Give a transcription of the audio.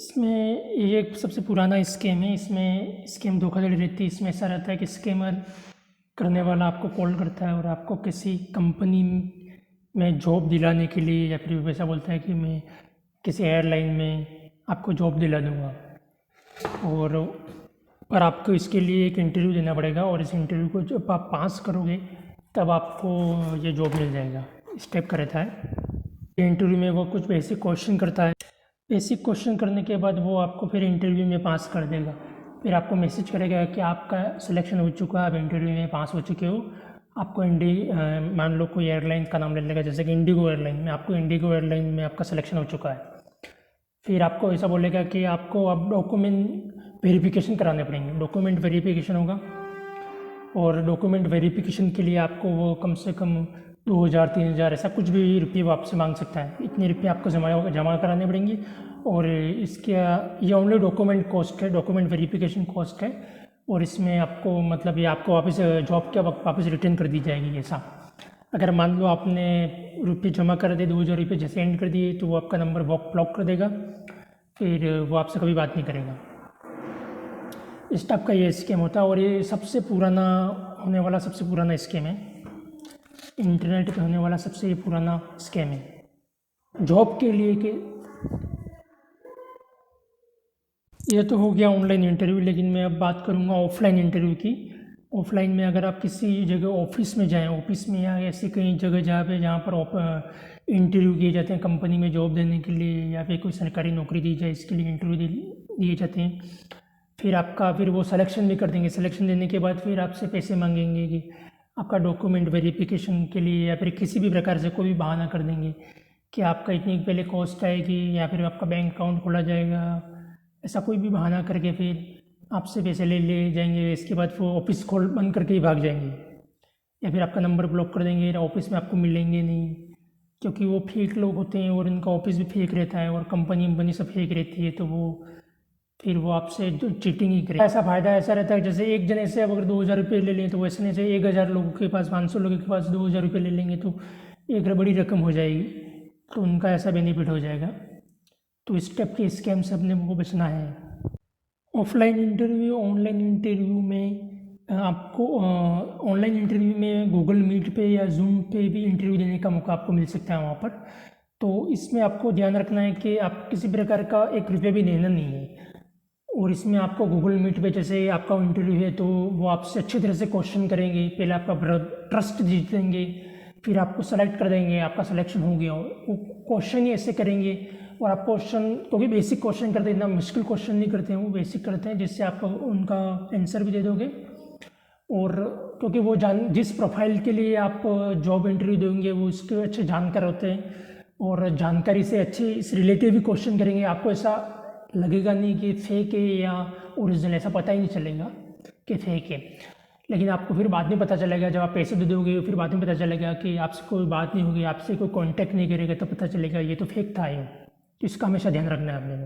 इसमें ये एक सबसे पुराना स्कैम है। इसमें स्कैम धोखाधड़ी रहती है। इसमें ऐसा रहता है कि स्कैमर करने वाला आपको कॉल करता है और आपको किसी कंपनी में जॉब दिलाने के लिए, या फिर वैसा बोलता है कि मैं किसी एयरलाइन में आपको जॉब दिला दूँगा, और पर आपको इसके लिए एक इंटरव्यू देना पड़ेगा, और इस इंटरव्यू को जब आप पास करोगे तब आपको ये जॉब मिल जाएगा। इस टाइप का रहता है। इंटरव्यू में वो कुछ बेसिक क्वेश्चन करता है। बेसिक क्वेश्चन करने के बाद वो आपको फिर इंटरव्यू में पास कर देगा। फिर आपको मैसेज करेगा कि आपका सिलेक्शन हो चुका है, आप इंटरव्यू में पास हो चुके हो। आपको मान लो कोई एयरलाइन का नाम ले लेगा, जैसे कि इंडिगो एयरलाइन में, आपको इंडिगो एयरलाइन में आपका सिलेक्शन हो चुका है। फिर आपको ऐसा बोलेगा कि आपको अब डॉक्यूमेंट वेरिफिकेशन कराने पड़ेंगे। डॉक्यूमेंट वेरिफिकेशन होगा, और डॉक्यूमेंट वेरिफिकेशन के लिए आपको वो कम से कम 2000-3000 ऐसा कुछ भी रुपये वो आपसे मांग सकता है। इतने रुपये आपको जमा कराने पड़ेंगे। और इसके ये ओनली डॉक्यूमेंट कॉस्ट है, डॉक्यूमेंट वेरिफिकेशन कॉस्ट है। और इसमें आपको मतलब ये आपको वापस जॉब के वक्त वापस रिटर्न कर दी जाएगी। ऐसा अगर मान लो आपने रुपये जमा कर दिए, 2000 रुपये जैसे एंड कर दिए, तो वो आपका नंबर ब्लॉक कर देगा। फिर वो आपसे कभी बात नहीं करेगा। इस टाइप का ये स्कैम होता है, और ये सबसे पुराना होने वाला सबसे पुराना स्कैम है। इंटरनेट पे होने वाला सबसे ये पुराना स्कैम है जॉब के लिए। कि ये तो हो गया ऑनलाइन इंटरव्यू, लेकिन मैं अब बात करूँगा ऑफलाइन इंटरव्यू की। ऑफलाइन में अगर आप किसी जगह ऑफिस में जाएँ, ऑफिस में या ऐसी कई जगह जहाँ पर इंटरव्यू किए जाते हैं कंपनी में जॉब देने के लिए, या फिर कोई सरकारी नौकरी दी जाए, इसके लिए इंटरव्यू दिए जाते हैं। फिर वो सिलेक्शन भी कर देंगे। सिलेक्शन देने के बाद फिर आपसे पैसे मांगेंगे कि आपका डॉक्यूमेंट वेरिफिकेशन के लिए, या फिर किसी भी प्रकार से कोई भी बहाना कर देंगे कि आपका इतनी पहले कॉस्ट आएगी, या फिर आपका बैंक अकाउंट खोला जाएगा। ऐसा कोई भी बहाना करके फिर आपसे पैसे ले जाएंगे। इसके बाद वो ऑफिस बंद करके ही भाग जाएंगे, या फिर आपका नंबर ब्लॉक कर देंगे। ऑफिस में आपको मिलेंगे नहीं, क्योंकि वो फेक लोग होते हैं, और इनका ऑफिस भी फेक रहता है, और कंपनी सब फेक रहती है। तो फिर वो आपसे चीटिंग ही करे। ऐसा फ़ायदा ऐसा रहता है, जैसे एक जने से अब अगर 2000 रुपये ले लें, तो वैसे नहीं से 1000 लोगों के पास, 500 लोगों के पास 2000 रुपये ले लेंगे तो एक बड़ी रकम हो जाएगी। तो उनका ऐसा बेनिफिट हो जाएगा। तो इस टाइप के स्कैम से अपने को बचना है। ऑफलाइन इंटरव्यू, ऑनलाइन इंटरव्यू में आपको ऑनलाइन इंटरव्यू में गूगल मीट पे या जूम पे भी इंटरव्यू देने का मौका आपको मिल सकता है वहाँ पर। तो इसमें आपको ध्यान रखना है कि आप किसी प्रकार का 1 रुपया भी देना नहीं है। और इसमें आपको गूगल मीट पे जैसे आपका इंटरव्यू है, तो वो आपसे अच्छी तरह से क्वेश्चन करेंगे। पहले आपका ट्रस्ट जीतेंगे, फिर आपको सेलेक्ट कर देंगे, आपका सिलेक्शन हो गया। वो क्वेश्चन ही ऐसे करेंगे, और आप क्वेश्चन क्योंकि बेसिक क्वेश्चन करते हैं, इतना मुश्किल क्वेश्चन नहीं करते हैं, वो बेसिक करते हैं, जिससे आप उनका आंसर भी दे दोगे। और क्योंकि वो जिस प्रोफाइल के लिए आप जॉब इंटरव्यू देंगे, वो उसके अच्छे जानकार होते हैं, और जानकारी से अच्छे इस रिलेटिव भी क्वेश्चन करेंगे। आपको ऐसा लगेगा नहीं कि फेक है या ओरिजिनल, ऐसा पता ही नहीं चलेगा कि फेक है। लेकिन आपको फिर बाद में पता चलेगा, जब आप पैसे दे दोगे, फिर बाद में पता चलेगा कि आपसे कोई बात नहीं होगी, आपसे कोई कांटेक्ट नहीं करेगा, तो पता चलेगा ये तो फेक था। ये तो इसका हमेशा ध्यान रखना है आपने।